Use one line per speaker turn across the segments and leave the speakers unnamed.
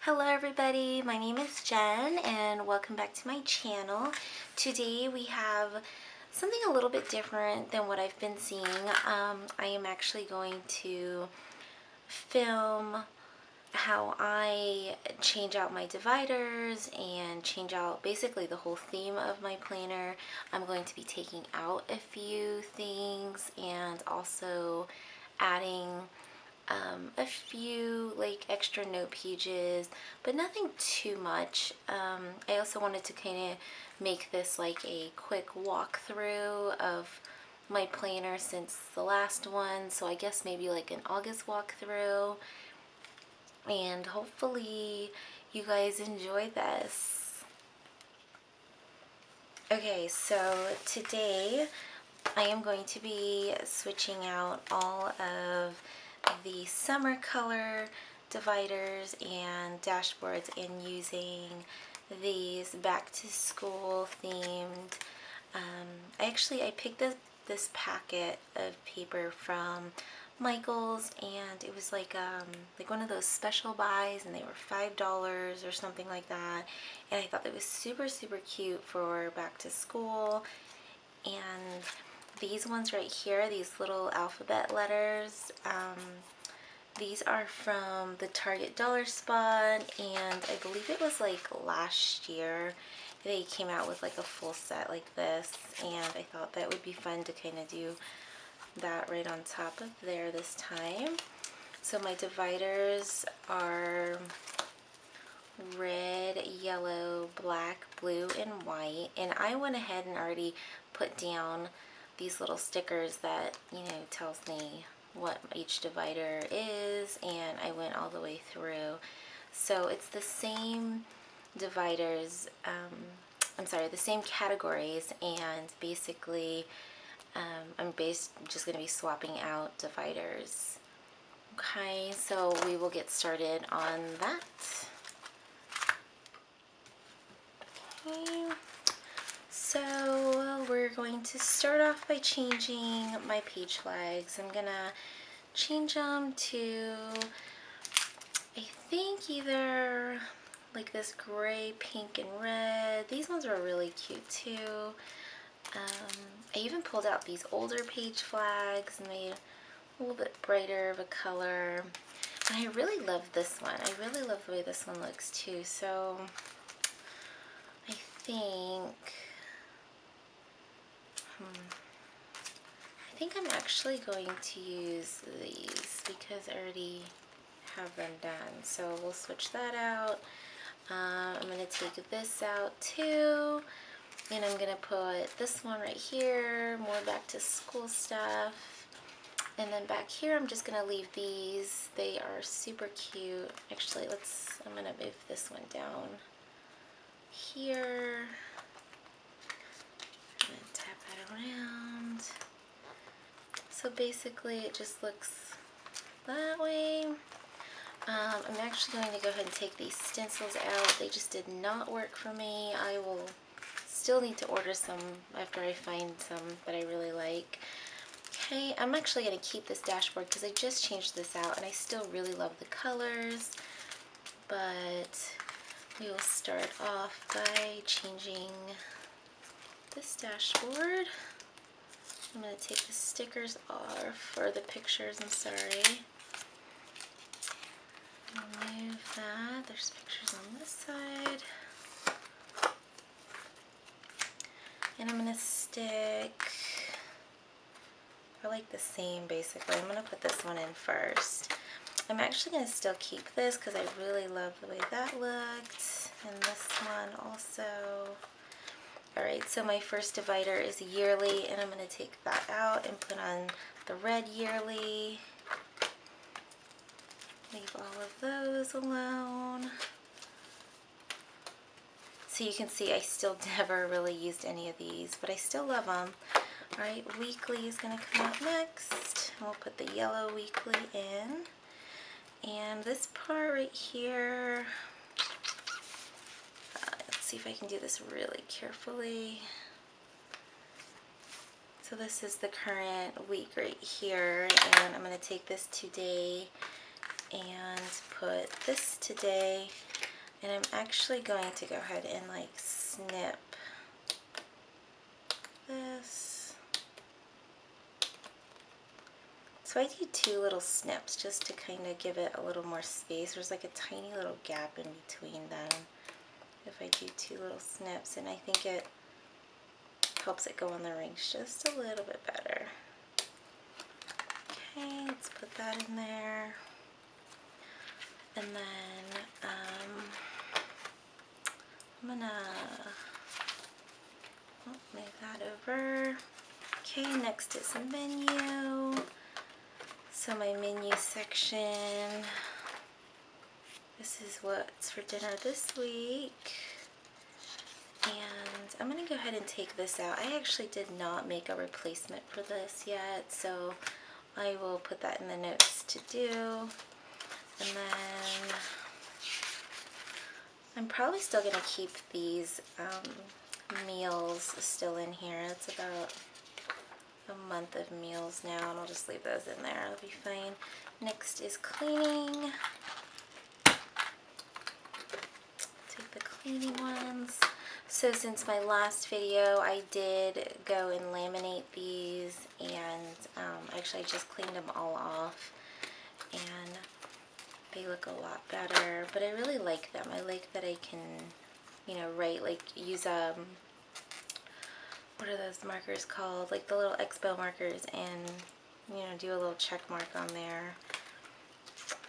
Hello everybody, my name is Jen and welcome back to my channel. Today we have something a little bit different than what I've been seeing. I am actually going to film how I change out my dividers and change out basically the whole theme of my planner. I'm going to be taking out a few things and also adding a few like extra note pages, but nothing too much. I also wanted to kind of make this like a quick walkthrough of my planner since the last one, so I guess maybe like an August walkthrough, and hopefully you guys enjoy this. Okay, so today I am going to be switching out all of the summer color dividers and dashboards and using these back to school themed. I picked this packet of paper from Michael's, and it was like one of those special buys, and they were $5 or something like that, and I thought that was super cute for back to school. And these ones right here, these little alphabet letters, these are from the Target Dollar Spot, and I believe it was like last year they came out with like a full set like this, and I thought that would be fun to kind of do that right on top of there this time. So my dividers are red, yellow, black, blue, and white, and I went ahead and already put down these little stickers that, you know, tells me what each divider is, and I went all the way through. So it's the same dividers, the same categories, and basically I'm just going to be swapping out dividers. Okay, so we will get started on that. Okay, so we're going to start off by changing my page flags. I'm gonna change them to, I think, either like this gray, pink, and red. These ones are really cute too. I even pulled out these older page flags and made a little bit brighter of a color. And I really love this one. I really love the way this one looks too. So I think I'm actually going to use these because I already have them done. So we'll switch that out. I'm going to take this out too, and I'm going to put this one right here, more back to school stuff. And then back here I'm just going to leave these. They are super cute. Actually, I'm going to move this one down here. I'm going to tap that around. So basically it just looks that way. I'm actually going to go ahead and take these stencils out. They just did not work for me. I will still need to order some after I find some that I really like. Okay, I'm actually going to keep this dashboard because I just changed this out and I still really love the colors. But we will start off by changing this dashboard. I'm going to take the stickers off, or the pictures, I'm sorry. Remove that. There's pictures on this side. And I'm going to stick, I like the same basically. I'm going to put this one in first. I'm actually going to still keep this because I really love the way that looked. And this one also. Alright, so my first divider is yearly, and I'm going to take that out and put on the red yearly. Leave all of those alone. So you can see I still never really used any of these, but I still love them. Alright, weekly is going to come out next. We'll put the yellow weekly in. And this part right here, let's see if I can do this really carefully. So this is the current week right here, and I'm going to take this today and put this today And I'm actually going to go ahead and like snip this. So I do 2 little snips just to kind of give it a little more space. There's like a tiny little gap in between them if I do 2 little snips, and I think it helps it go on the rings just a little bit better. Okay, let's put that in there. And then I'm gonna move that over. Okay, next is a menu. So my menu section, this is what's for dinner this week. And I'm gonna go ahead and take this out. I actually did not make a replacement for this yet, so I will put that in the notes to do. And then I'm probably still gonna keep these meals still in here. It's about a month of meals now, and I'll just leave those in there. It'll be fine. Next is cleaning. Take the cleaning ones. So since my last video, I did go and laminate these, and actually I just cleaned them all off, and they look a lot better. But I really like them. I like that I can, you know, write, like use what are those markers called? Like the little expo markers, and you know, do a little check mark on there.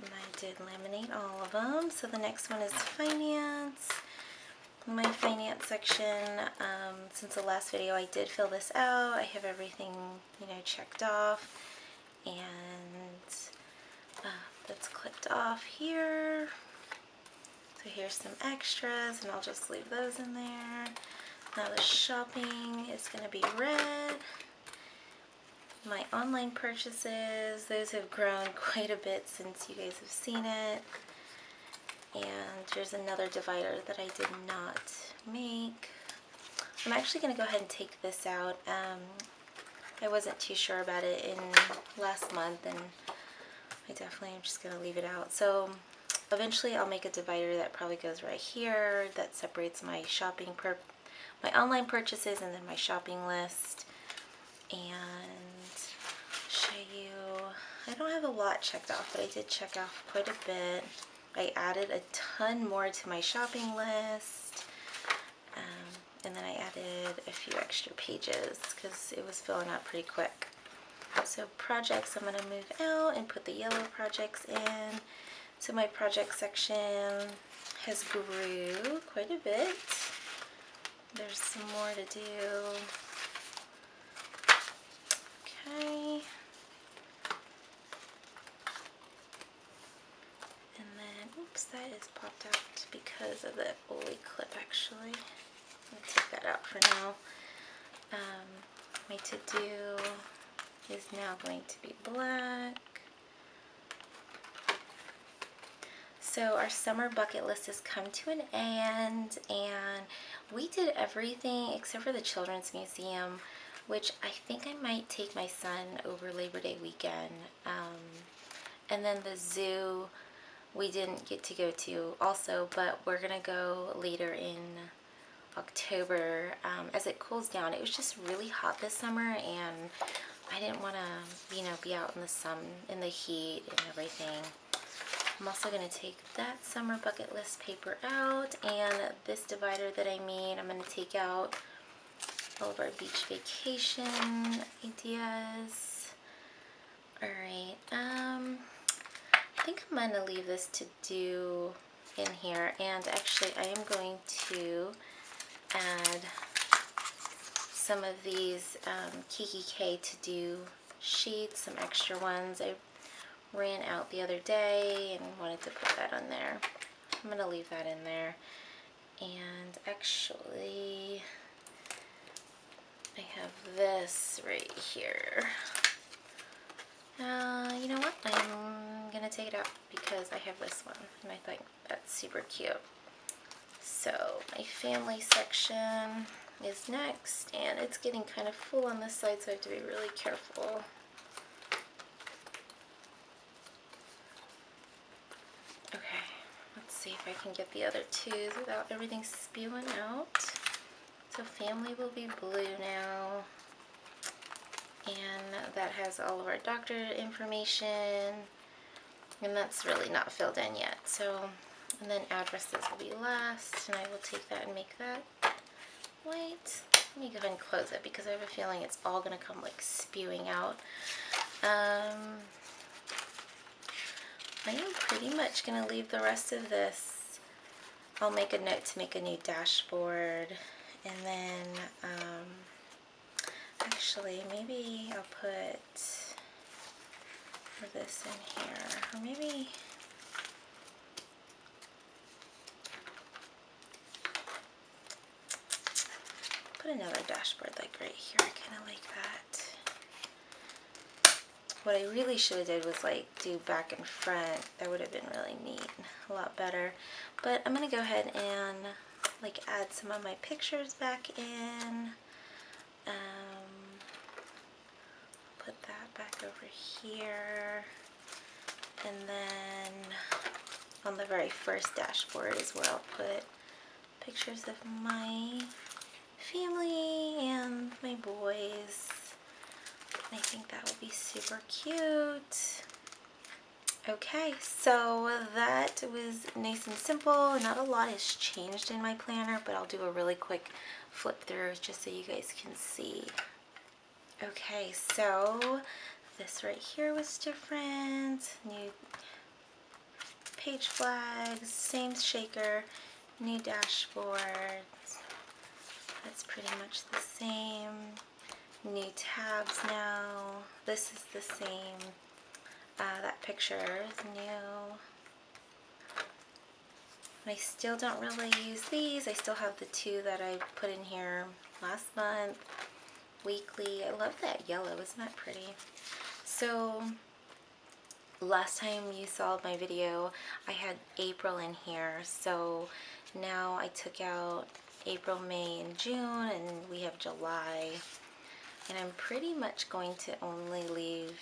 And I did laminate all of them. So the next one is finance. In my finance section, since the last video, I did fill this out. I have everything, you know, checked off, and that's clicked off here. So here's some extras, and I'll just leave those in there. Now the shopping is going to be red. My online purchases, those have grown quite a bit since you guys have seen it. And there's another divider that I did not make. I'm actually going to go ahead and take this out. I wasn't too sure about it in last month, and I definitely am just going to leave it out. So eventually I'll make a divider that probably goes right here that separates my my online purchases and then my shopping list. And show you, I don't have a lot checked off, but I did check off quite a bit. I added a ton more to my shopping list, and then I added a few extra pages because it was filling up pretty quick. So projects, I'm going to move out and put the yellow projects in. So my project section has grew quite a bit. There's some more to do. Okay. And then, oops, that is popped out because of the Oli clip actually. I'll take that out for now. My to-do is now going to be black. So our summer bucket list has come to an end, and we did everything except for the Children's Museum, which I think I might take my son over Labor Day weekend. And then the zoo we didn't get to go to also, but we're gonna go later in October as it cools down. It was just really hot this summer, and I didn't want to, you know, be out in the sun, in the heat and everything. I'm also going to take that summer bucket list paper out, and this divider that I made, I'm going to take out all of our beach vacation ideas. Alright, I think I'm going to leave this to do in here, and actually I am going to add some of these Kikki K to do sheets, some extra ones. I ran out the other day and wanted to put that on there. I'm going to leave that in there. And actually, I have this right here. You know what? I'm going to take it out because I have this one, and I think that's super cute. So my family section is next, and it's getting kind of full on this side, so I have to be really careful. Okay, let's see if I can get the other twos without everything spewing out. So family will be blue now. And that has all of our doctor information. And that's really not filled in yet. So, and then addresses will be last. And I will take that and make that white. Let me go ahead and close it because I have a feeling it's all going to come like spewing out. I am pretty much going to leave the rest of this. I'll make a note to make a new dashboard. And then, actually, maybe I'll put this in here. Or maybe... put another dashboard like right here. I kind of like that. What I really should have did was like do back and front. That would have been really neat, a lot better. But I'm gonna go ahead and like add some of my pictures back in. Put that back over here. And then on the very first dashboard is where I'll put pictures of my family and my boys. I think that would be super cute. Okay, so that was nice and simple. Not a lot has changed in my planner, but I'll do a really quick flip through just so you guys can see. Okay, so this right here was different. New page flags, same shaker, new dashboard. That's pretty much the same. New tabs now. This is the same. That picture is new. I still don't really use these. I still have the two that I put in here last month. Weekly. I love that yellow. Isn't that pretty? So last time you saw my video, I had April in here. So now I took out April, May, and June, and we have July. And I'm pretty much going to only leave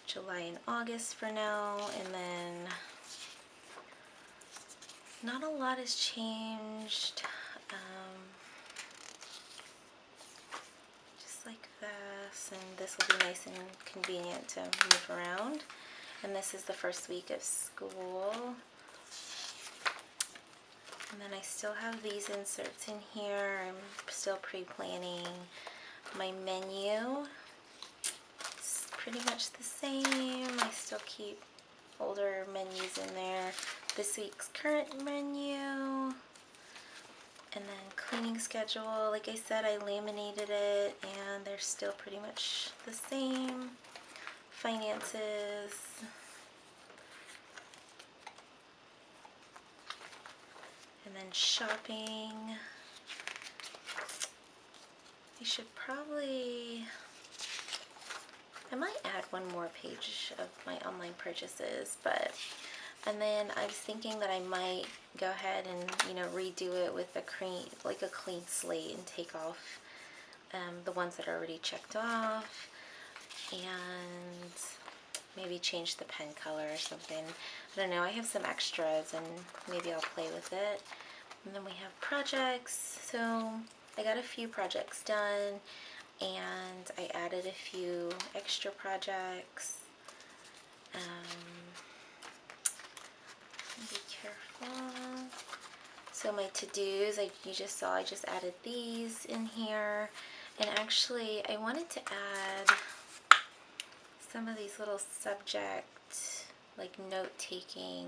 July and August for now, and then not a lot has changed. Just like this, and this will be nice and convenient to move around. And this is the first week of school. And then I still have these inserts in here. I'm still pre-planning my menu. It's pretty much the same. I still keep older menus in there. This week's current menu. And then cleaning schedule. Like I said, I laminated it and they're still pretty much the same. Finances. And then shopping. I should probably, I might add one more page of my online purchases, but, and then I was thinking that I might go ahead and, you know, redo it with a clean slate and take off the ones that are already checked off, and maybe change the pen color or something. I don't know, I have some extras and maybe I'll play with it. And then we have projects, so I got a few projects done and I added a few extra projects. Be careful. So my to-dos, you just saw, I just added these in here. And actually I wanted to add some of these little subject, like note-taking.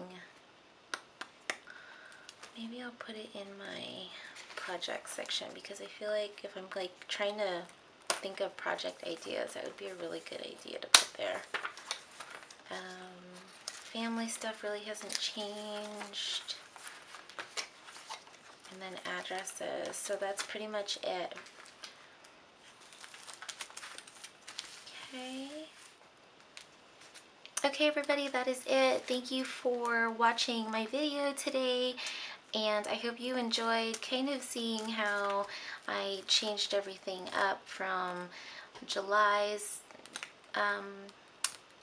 Maybe I'll put it in my project section because I feel like if I'm like trying to think of project ideas, that would be a really good idea to put there. Family stuff really hasn't changed. And then addresses, so that's pretty much it. Okay. Okay everybody, that is it. Thank you for watching my video today. And I hope you enjoyed kind of seeing how I changed everything up from July's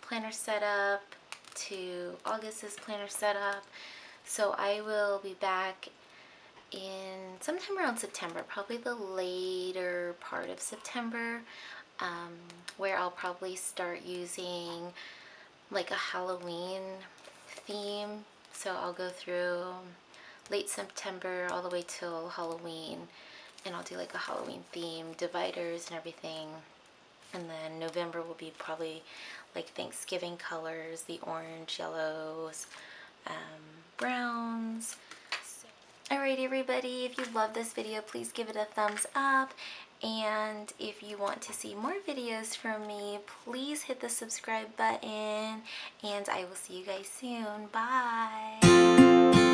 planner setup to August's planner setup So I will be back in sometime around September, probably the later part of September, where I'll probably start using like a Halloween theme. So I'll go through late September all the way till Halloween, and I'll do like a Halloween theme, dividers and everything. And then November will be probably like Thanksgiving colors, the orange, yellows, browns. Alright everybody, if you love this video, please give it a thumbs up. And if you want to see more videos from me, please hit the subscribe button. And I will see you guys soon. Bye!